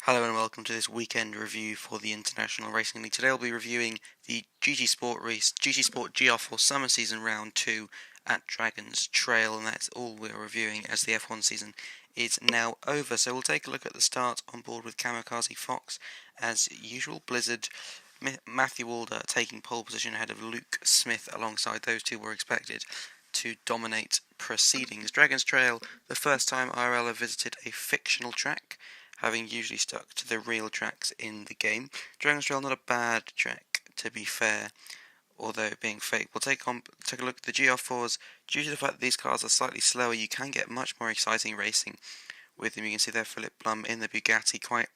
Hello and welcome to this weekend review for the International Racing League. Today I'll be reviewing the GT Sport Gr4 Summer Season Round 2 at Dragon's Trail, and that's all we're reviewing as the F1 season is now over. So we'll take a look at the start on board with KONFOX. As usual, Blizzard, Matthew Walder taking pole position ahead of Luke Smith. Alongside those two were expected to dominate proceedings. Dragon's Trail, the first time IRL have visited a fictional track, having usually stuck to the real tracks in the game. Dragon's Trail, not a bad track, to be fair, although being fake. We'll take a look at the GR4s. Due to the fact that these cars are slightly slower, you can get much more exciting racing with them. You can see there Philip Blum in the Bugatti, quite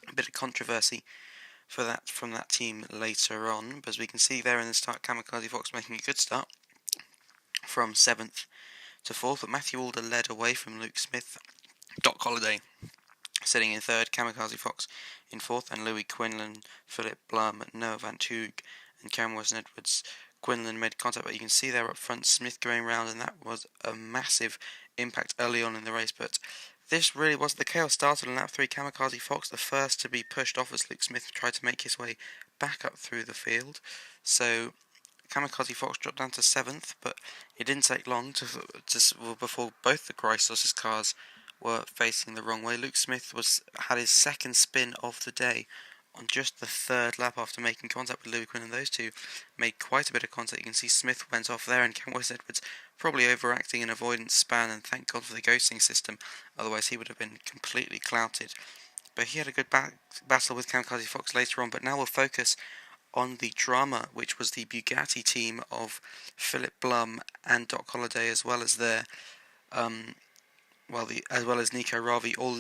a bit of controversy for that from that team later on. But as we can see there in the start, KONFOX making a good start from 7th to 4th, but Matthew Walder led away from Luke Smith. Doc Holliday sitting in 3rd, KONFOX in 4th, and Louis Quinlan, Philip Blum, Noah Van Toog, and Cameron Edwards. Quinlan made contact, but you can see there up front Smith going round, and that was a massive impact early on in the race. But this really was the chaos. Started on lap 3, KONFOX, the first to be pushed off as Luke Smith tried to make his way back up through the field. So KONFOX dropped down to 7th, but it didn't take long before both the Chrysler's cars were facing the wrong way. Luke Smith had his second spin of the day on just the 3rd lap after making contact with Louis Quinn, and those two made quite a bit of contact. You can see Smith went off there, and Cameron Edwards probably overacting an avoidance span, and thank God for the ghosting system, otherwise he would have been completely clouted. But he had a good battle with KONFOX later on. But now we'll focus on the drama, which was the Bugatti team of Philip Blum and Doc Holliday, as well as their as well as Nico Ravi, all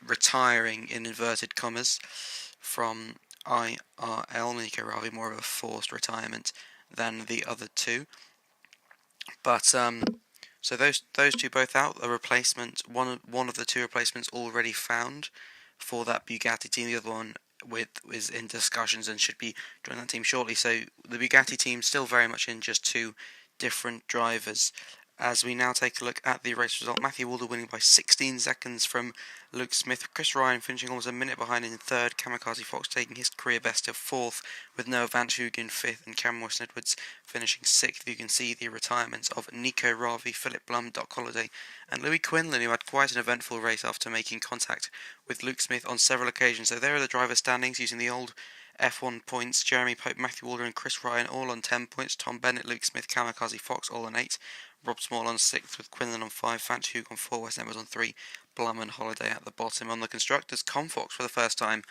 retiring in inverted commas from IRL. Nico Ravi more of a forced retirement than the other two. But so those two both out. A replacement, one of the two replacements already found for that Bugatti team. The other one is in discussions and should be joining that team shortly. So the Bugatti team still very much in just two different drivers. As we now take a look at the race result, Matthew Walder winning by 16 seconds from Luke Smith. Chris Ryan finishing almost a minute behind in 3rd. KONFOX taking his career best of 4th, with Noah Van Toog in 5th, and Cameron Edwards finishing 6th. You can see the retirements of Nico Ravi, Philip Blum, Doc Holliday, and Louis Quinlan, who had quite an eventful race after making contact with Luke Smith on several occasions. So there are the driver standings using the old F1 points. Jeremy Pope, Matthew Walder, and Chris Ryan all on 10 points. Tom Bennett, Luke Smith, KONFOX all on 8. Rob Small on 6th, with Quinlan on 5, Van Toog on 4, Wes Edwards on 3, Blum and Holliday at the bottom. On the constructors, KONFOX for the first time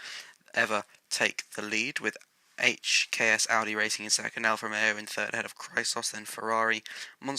ever take the lead, with HKS Audi Racing in 2nd, Alfa Romeo in 3rd, ahead of Chrysler, then Ferrari, Monster